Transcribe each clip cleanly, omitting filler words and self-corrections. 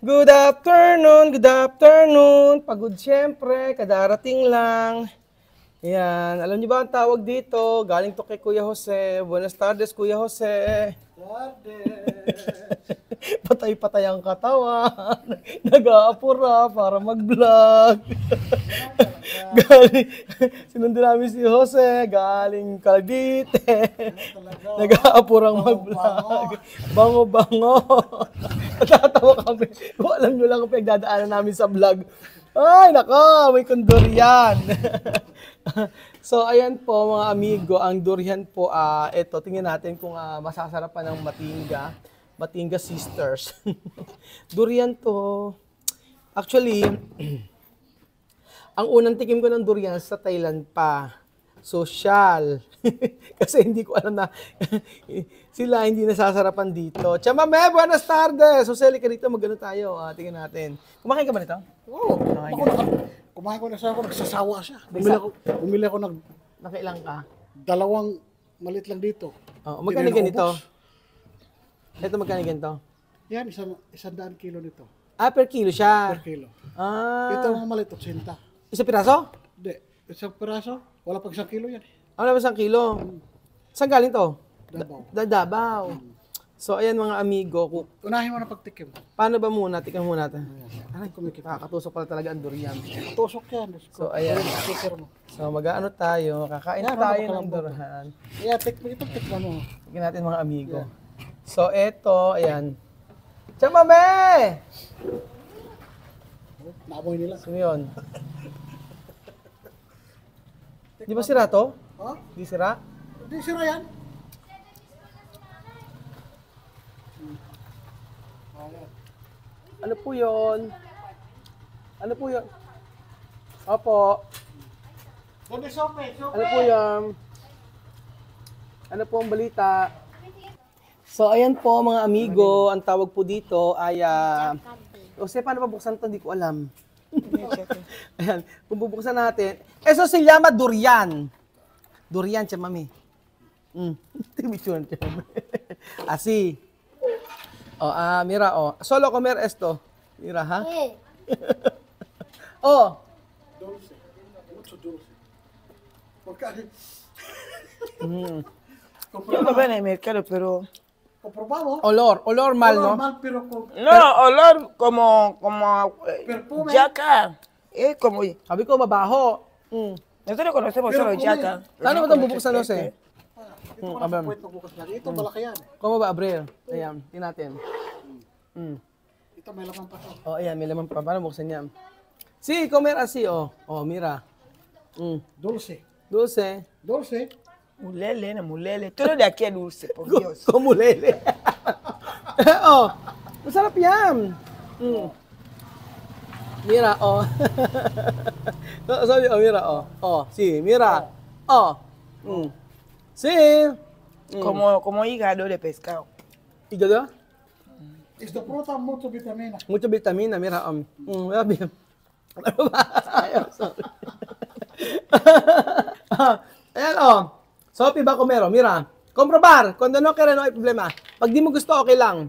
Good afternoon, good afternoon. Pagod siyempre, kadarating lang. Yan, alam niyo ba ang tawag dito? Galing to kay Kuya Jose. Buenas tardes, Kuya Jose. Patay-patay ang katawan. Nag-aapura para mag-vlog. galing, sinundo namin si Jose, galing Cavite. Nag-aapurang mag-vlog. Bango-bango. Natatawa kami. Kung alam nyo lang ang pinagdadaanan namin sa vlog. Ay, nako, may kondorian. So, ayan po mga amigo, ang durian po, ito, tingnan natin kung masasarapan ng Matinga. Matinga Sisters. Durian to. Actually, ang unang tikim ko ng durian sa Thailand pa. Social. Kasi hindi ko alam na sila hindi nasasarapan dito. Chamame, buenas tardes! So, sali ka dito, magano tayo. Tingnan natin. Kumakain ka ba nito? Oo. Kumain ko na siya ako, nagsasawa siya. Bumili ako ng Nakailang ka? dalawang malit lang dito. Oh, magkano Hindi na ganito? naubos. Ito magkano ganito? Yan, 100 kilo nito. Per kilo siya. Per kilo. Ito Ah, mga malit, 80. isa piraso? Hindi, isang piraso, wala pang 1 kilo yan. Ano naman isang kilo? Saan galing to? Davao. Davao. So, ayan mga amigo, Unahin mo na pagtikim. paano ba muna? Tikman muna natin. Aray, kumikita. Nakakatusok pala talaga ang durian. Tusok yan. So, ayan. Sticker mo. So, mag-ano tayo? Kakain Yan, tayo ano, ng durian. Yeah, tikman mo. Tignan natin mga amigo. So, eto, ayan. Chamame! Naamoy nila. Sino yun? Di ba sira to? Ha? Di sira? Hindi sira yan. Ano po yun? Ano po yun? Opo. Doon yung sope, Ano po yun? Ano po ang balita? So, ayan po mga amigo, ang tawag po dito ay... Jose, paano babuksan ito? Hindi ko alam. Ayan, kung bubuksan natin. Eso se llama durian. Durian, chamame. Tibichan, chamame. Así. Mira, Solo comer esto. Mira, ha? Oh. Dulce. Mucho dulce. Porque Yo lo veo en el mercado, pero comprobamos. Olor mal, ¿no? Normal, pero con no, olor como perfume. yaca. Es como Sabi ko, mabaho. nosotros conocemos Pero solo come. yaca. Saan mo itong bubuksan, Jose? Ito ko na puwet magbukas na. Ito malaki yan. Como ba, Abril? Ayan, tingnan natin. Ito may laman pa to. Oh, ayan, may laman pa. Paano buksan niya? Sí, comer así, mira. Dulce. Dulce. Dulce. Mulele, no mulele. Todo de aquí es dulce, por Dios. Como lele. Masarap yan. Mira, Sabi, mira, sí, mira. Sí. Como hígado de pescado. Hígado? Esta fruta mucho vitamina. Mucho vitamina, mira. Mira bien. Ano ba? Sorry. Ayan, Sophie Bacomero, mira. Comprobar. Cuando no quiere, no hay problema. Pag di mo gusto, okay lang.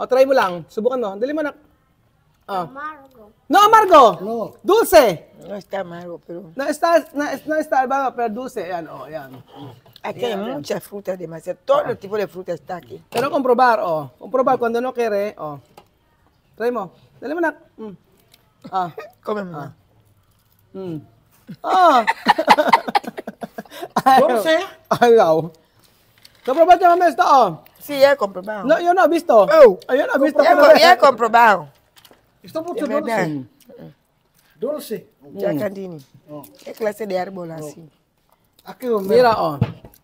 Try mo lang. Subukan mo. Dali mo na. Amargo. No amargo. No. Dulce. No está amargo, pero No está amargo, pero dulce. Ayan, ayan. aquí hay muchas frutas, demasiado. Todo tipo de fruta está aquí. Pero comprobar, Comprobar. Cuando no quiere, Try mo. Dali mo na. Come más. Dulce. Ayaw. Comprobar ka mamaya ito, Sí, ya he comprobado. No, yo no he visto. Oh. Yo no he visto. Ya he comprobado. Esta mucho De verdad. dulce. Dulce. Ya candini. ¿Qué clase de árbol así? Aquí donde. Mira,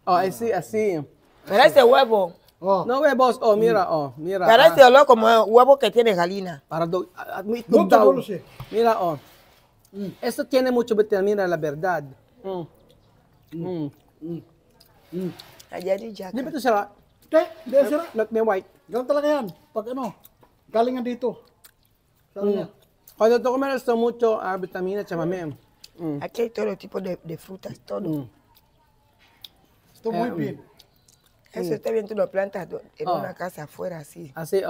así. Parece huevo. Oh. No huevos, mira, mira. Parece olor como huevo que tiene galina. Para may itlog Mucho daw. dulce. Mira, Esto tiene mucho vitamina, la verdad. Allá de yaca. Di ba ito sila? Hindi sila. Not may white. Ganun talaga yan. Pag ano, galingan dito. Sabi niya. Cuando tú comes esto mucho, vitamina, chamame. Aquí hay todo tipo de frutas, todo. Ito muy bien. Eso está bien, tú lo plantas en una casa afuera así. Así,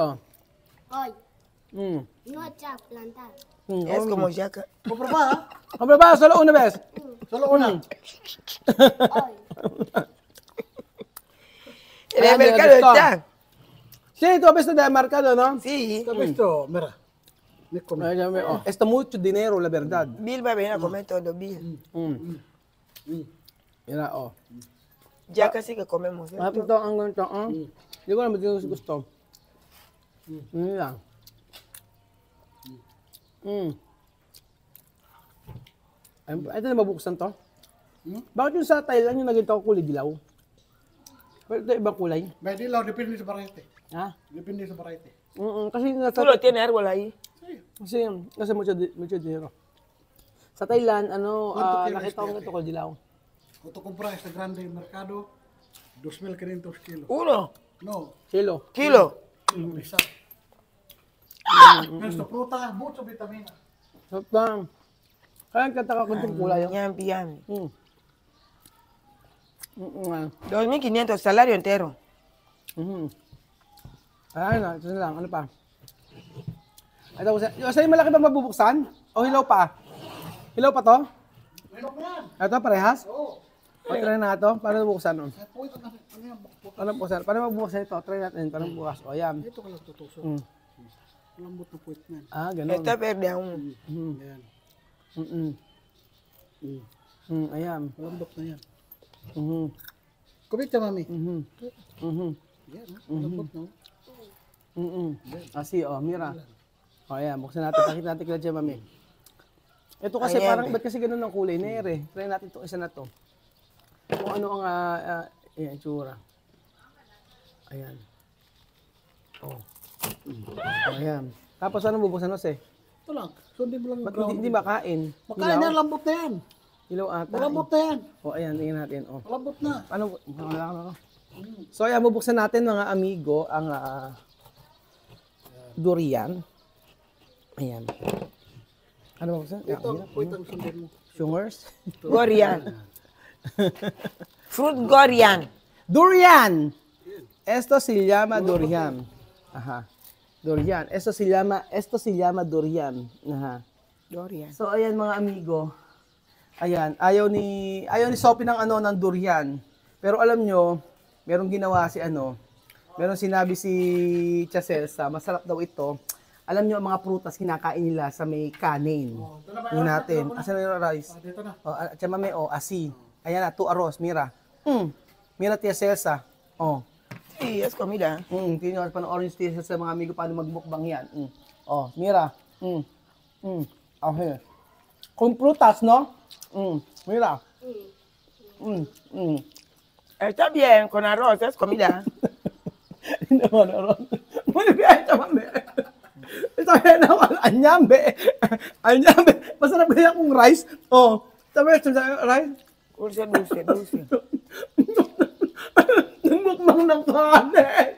Ay. No echa a plantar. Es como yaca. Prueba, Prueba, solo una vez. solo una. Hoy. En el Ayan, mercado gusto. está. Sí, tú ves de marcado, ¿no? Sí. ¿Has visto? Mira. Me come. Ayan, oh. Esto mucho dinero, la verdad. Bill va a venir a comer todo, Bill. Mira, oh. Ya casi que comemos. ¿eh? Ito ang ganito, Hindi ko naman gusto. Yan. Ito na mabuksan to? Bakit yung sa Thailand yung naging kulay dilaw? Pero ito ibang kulay. May dilaw, depende sa variety. Ha? Depende sa variety. Kasi Tú lo tienes árbol ahí. kasi mucho dinero. Sa Thailand, Quanto kilo nakita ko este? ito kulay dilaw. Kung tu compras sa grande mercado, 2,500 kilo. Uno. No, Kilo. Kilo. kilo isa. Esta fruta, mucho vitamina. Kaya ang kataka ko itong kulay. Yampi, yampi. 2,500. 2.500, salario entero. Ayan na, ito na lang. Ano pa? Ito, sa'yo malaki ba mabubuksan? O hilaw pa? Hilaw pa to? Meron pa yan. Ito, parehas? Oo. O, try na ito. Paano mabuksan nun? Pwede na, ano yan, bakpok. Paano mabuksan? Paano mabuksan ito? Try natin. Paano bukas? O, ayan. Dito ka lang tutusok. Lambot na puwit na yan. Ah, ganun. Está verde aún. Yan. Ayan. Malambot na yan. Mhm. Kumit ka, mami. Mhm. Mhm. Yan, malambot na. Asi, mira. O, ayan. Buksan natin. Pakita natin kila dyan, mami. Ito kasi Ayan, parang, eh. ba't kasi ganun ang kulay? Nere. Try natin itong isa na to. Kung ano ang, ayan, itsura. Ayan. Oh. Ayan. Tapos ano bubuksan Jose? Ito lang. Sundin mo lang yung Ba't ground. hindi makain? Makain yan, lambot na yan. Ilaw ata. Malambot na yan. O, ayan, tingnan natin. O. Malambot na. Paano? Wala ka na. So, ayan, bubuksan natin mga amigo ang durian. Ayan. Ano bubuksan? Ayan, Ito, hirap. puwit ang sundin mo. Sugars? Gorian. Fruit Gorian. Durian! Esto se llama durian. Ajá. Durian. Esto se llama durian. Ajá. Dorian. So, ayan mga amigo. Ayan, ayaw ni Sophie ng durian. Pero alam nyo, merong ginawa si meron sinabi si Chaselsa, masarap daw ito. Alam nyo, ang mga prutas kinakain nila sa may kanin. Yun natin. Asan na yung rice? Dito na. O, tsama may, asi. Ayan na, 2 arroz, mira. Mira, Tia Celsa. Oh. Sí, es comida. Tingnan pa ng orange tea sa mga amigo paano magmukbang yan. Oh, mira. Okay. Kung prutas, no? Mira. Está bien, con arroz, es comida. Hindi naman, arroz. Muy bien, mami. Sabi na ako, anyambe. Anyambe. Masarap kaya kung rice. Oh, sabi na rice. Dulce, dulce, dulce. Nagmukbang ng kanin.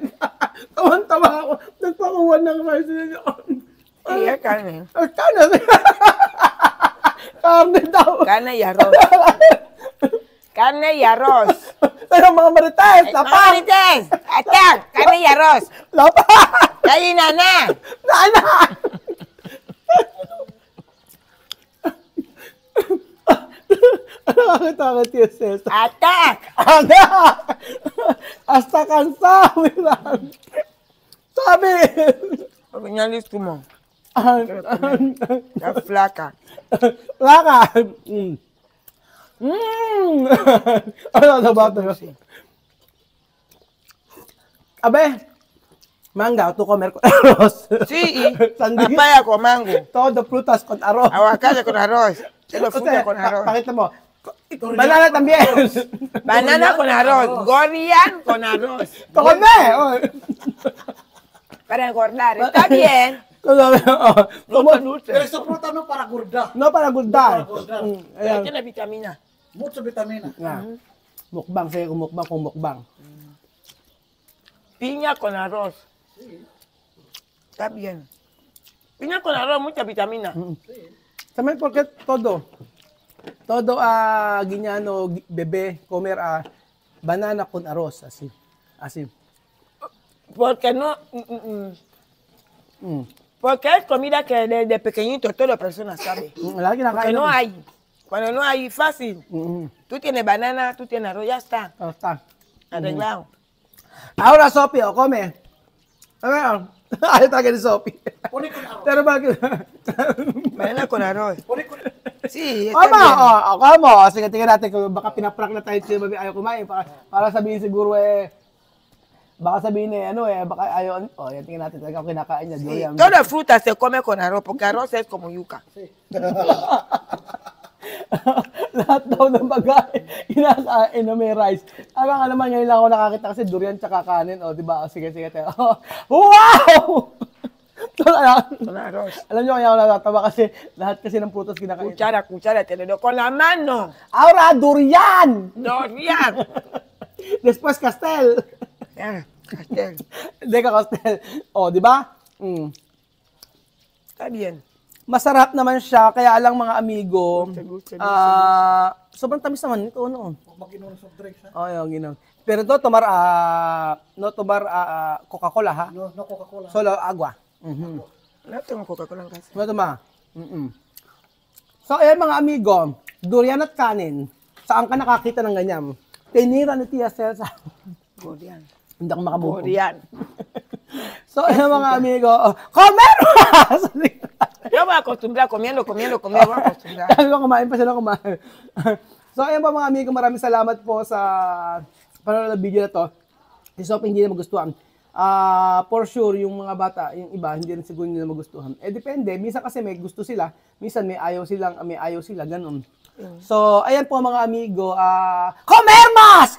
Tawan-tawa ako. Nagpakuha ng rice niya. Sí, es carne. Carne. Carne daw. Carne y arroz. Carne y arroz. Pero mga marites, lapa. Marites, attack, carne y arroz. Lapa. Kaya nana. Nana. Ano kakita ka, Tia Cesar? Attack. Ana! Hasta cansado, mira. Sabi! Señales como, Ah, está flaca. Wala ka. Ano na ba ito? Abe, manga, tu comer con arroz. Sí, Sandía. papaya con mango. Todo frutas con arroz. Aguacate con arroz. Solo fruta con arroz. Pakita mo. Banana también. Banana con arroz. Gorian con arroz. Come! Oh. Para engordar. Está bien. Como dulce. Pero esta fruta no para gorda. no para gundar. Pero tiene vitamina. Mucho vitamina. Mukbang, sa'yo kung mukbang. Piña con arroz. Está bien. Piña con arroz, mucha vitamina. También porque todo ginyano bebé comer banana con arroz así. Porque no. Porque es comida que desde pequeñito todas las personas saben. Lagi Porque kinakain no natin. hay. Cuando no hay, fácil. Tú tienes banana, tú tienes arroz, ya está. Basta. Arreglado. Ahora, Sophie, come. A ver, ayaw talaga ni Sophie. Pone con arroz. Pero bakit? Banana con arroz. Pone con... Sí, está Ama, bien. ako mo. Sige, tingnan natin kung baka pinaprank na tayo si Baby ayaw kumain. Para sabihin siguro baka sabihin baka ayaw. Yan, tingnan natin talaga kung kinakain niya. Sí, Durian. toda fruta se come con arroz, porque arroz es como yuca. Lahat daw ng bagay, kinakain na may rice. Aga nga naman, ngayon lang ako nakakita kasi durian tsaka kanin. O, diba? O, sige, tayo. Wow! Con arroz. Alam niyo kaya ako natatawa kasi lahat kasi ng prutas kinakain. Cuchara, tenedor, con la mano. Ahora, durian! Dorian. Después, castel. Ya, pastel. Hindi ka, castel. O, di ba? Está bien. Masarap naman siya, kaya lang mga amigo, Gusto. sobrang tamis naman ito, no? Huwag mag-inom ng soft drinks, ha? Oh, yung ginaw. Pero ito, Coca-Cola, ha? No Coca-Cola. Solo agua. No tengo Coca-Cola en casa. Ito ma. So, ayan mga amigo, durian at kanin. Saan ka nakakita ng ganyan? Tinira ni Tia Celsa. Dorian. Hindi ako makabuo. Dorian. So, ayan mga amigo, comer mas! Yo voy a acostumbrar comiendo, voy a acostumbrar. Kumain pa sila kumain. So, ayan pa mga amigo, maraming salamat po sa panonood ng video na to. Si Sophie hindi na magustuhan. For sure, yung mga bata, yung iba, hindi rin siguro nila magustuhan. Depende. Minsan kasi may gusto sila, minsan may ayaw sila, ganun. So, ayan po mga amigo, comer mas!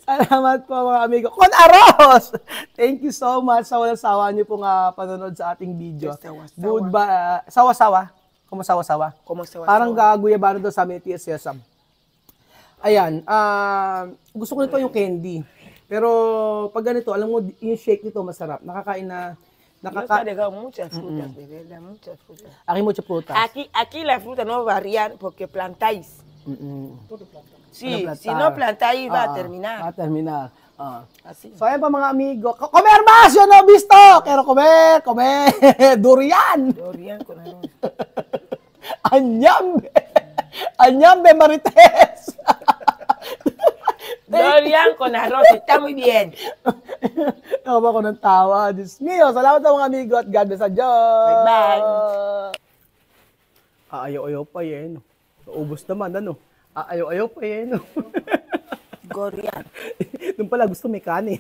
Salamat po mga amigo. Con arroz! Thank you so much sa walang sawa niyo pong panonood sa ating video. Sawa-sawa. Good ba? Sawa-sawa? Kumasawa-sawa? Como se va? Parang gaguyabano doon sa amin ni Tia Sesam. Ayan, gusto ko nito yung candy. Pero pag ganito, alam mo, yung shake nito masarap. Nakakain na, Yo he dejado muchas frutas, de verdad, muchas frutas. Aking mucho prutas. Aquí la fruta no varían porque plantáis. Sí, Para si no plantar. plantáis va a Va terminar. a terminar. Así. So, ayan pa mga amigo. Comer más! Yo no he visto! Quiero comer! Durian! Dorian con arroz. Anyambe! Anyambe Marites! Dorian con arroz, está muy bien. Tawa ko ng tawa. Diyos mio, salamat sa mga amigo at God bless sa Diyos. Bye-bye. Ayaw-ayaw pa yan. Ubus naman, ano? Ayaw-ayaw pa yan. Dorian. Doon pala gusto may kanin.